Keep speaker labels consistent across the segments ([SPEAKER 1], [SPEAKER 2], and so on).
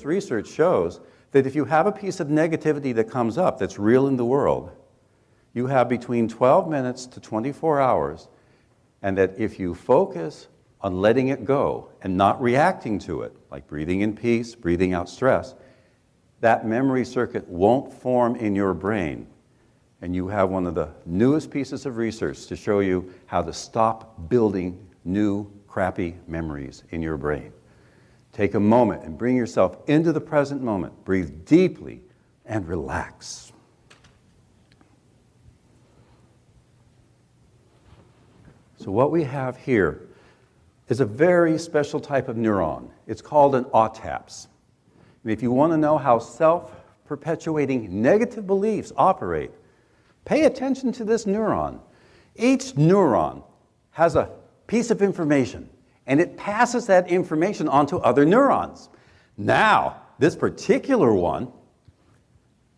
[SPEAKER 1] research shows that if you have a piece of negativity that comes up that's real in the world, you have between 12 minutes to 24 hours, and that if you focus on letting it go and not reacting to it, like breathing in peace, breathing out stress, that memory circuit won't form in your brain. And you have one of the newest pieces of research to show you how to stop building new crappy memories in your brain. Take a moment and bring yourself into the present moment. Breathe deeply and relax. So what we have here is a very special type of neuron. It's called an autapse. And if you want to know how self-perpetuating negative beliefs operate, pay attention to this neuron. Each neuron has a piece of information, and it passes that information on to other neurons. Now, this particular one,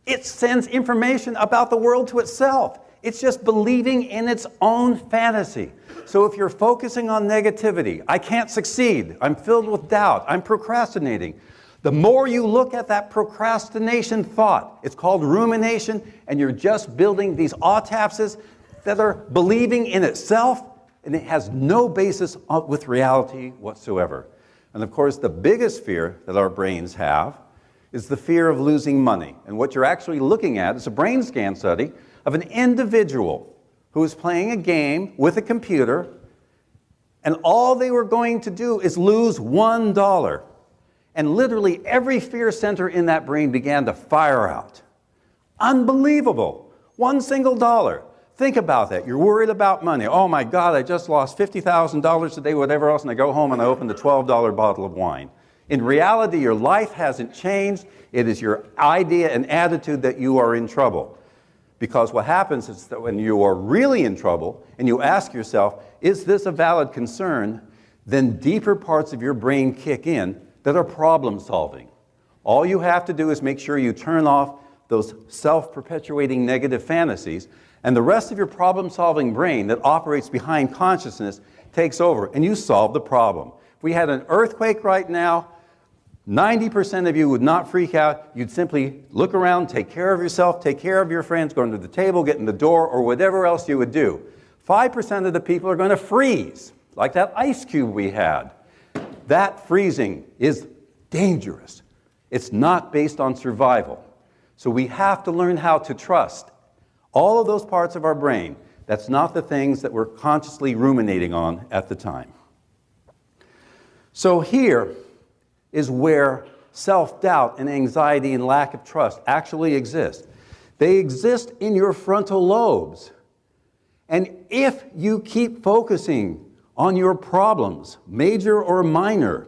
[SPEAKER 1] it sends information about the world to itself. It's just believing in its own fantasy. So if you're focusing on negativity, I can't succeed, I'm filled with doubt, I'm procrastinating, the more you look at that procrastination thought, it's called rumination, and you're just building these autapses that are believing in itself, and it has no basis with reality whatsoever. And of course, the biggest fear that our brains have is the fear of losing money. And what you're actually looking at is a brain scan study of an individual who is playing a game with a computer, and all they were going to do is lose $1. And literally every fear center in that brain began to fire out. Unbelievable. One single dollar. Think about that. You're worried about money. Oh my God, I just lost $50,000 today, whatever else, and I go home and I open the $12 bottle of wine. In reality, your life hasn't changed. It is your idea and attitude that you are in trouble. Because what happens is that when you are really in trouble and you ask yourself, is this a valid concern? Then deeper parts of your brain kick in that are problem solving. All you have to do is make sure you turn off those self-perpetuating negative fantasies, and the rest of your problem-solving brain that operates behind consciousness takes over, and you solve the problem. If we had an earthquake right now, 90% of you would not freak out. You'd simply look around, take care of yourself, take care of your friends, go under the table, get in the door, or whatever else you would do. 5% of the people are going to freeze, like that ice cube we had. That freezing is dangerous. It's not based on survival. So we have to learn how to trust all of those parts of our brain. That's not the things that we're consciously ruminating on at the time. So here is where self-doubt and anxiety and lack of trust actually exist. They exist in your frontal lobes. And if you keep focusing on your problems, major or minor,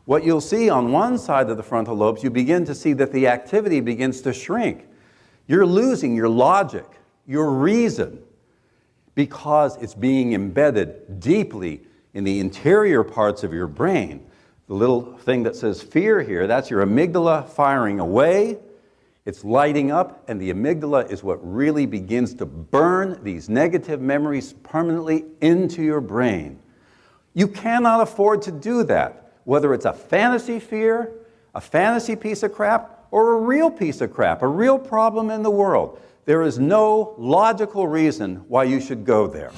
[SPEAKER 1] what you'll see on one side of the frontal lobes, you begin to see that the activity begins to shrink. You're losing your logic, your reason, because it's being embedded deeply in the interior parts of your brain. The little thing that says fear here, that's your amygdala firing away. It's lighting up, and the amygdala is what really begins to burn these negative memories permanently into your brain. You cannot afford to do that, whether it's a fantasy fear, a fantasy piece of crap, or a real piece of crap, a real problem in the world. There is no logical reason why you should go there.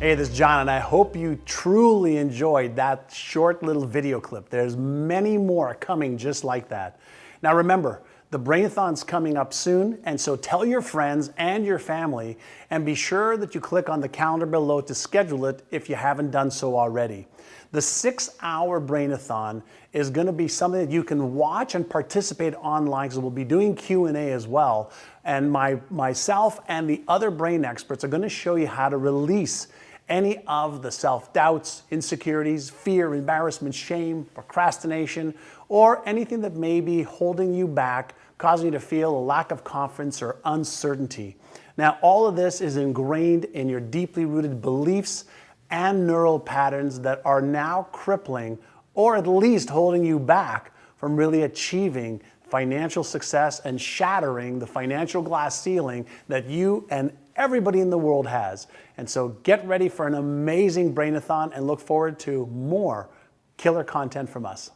[SPEAKER 2] Hey, this is John, and I hope you truly enjoyed that short little video clip. There's many more coming just like that. Now remember, the Brainathon's coming up soon, and so tell your friends and your family, and be sure that you click on the calendar below to schedule it if you haven't done so already. The 6-hour Brainathon is going to be something that you can watch and participate online, because we'll be doing Q&A as well. And myself and the other brain experts are going to show you how to release any of the self-doubts, insecurities, fear, embarrassment, shame, procrastination, or anything that may be holding you back, causing you to feel a lack of confidence or uncertainty. Now, all of this is ingrained in your deeply rooted beliefs and neural patterns that are now crippling, or at least holding you back from really achieving financial success and shattering the financial glass ceiling that you and everybody in the world has. And so get ready for an amazing Brainathon and look forward to more killer content from us.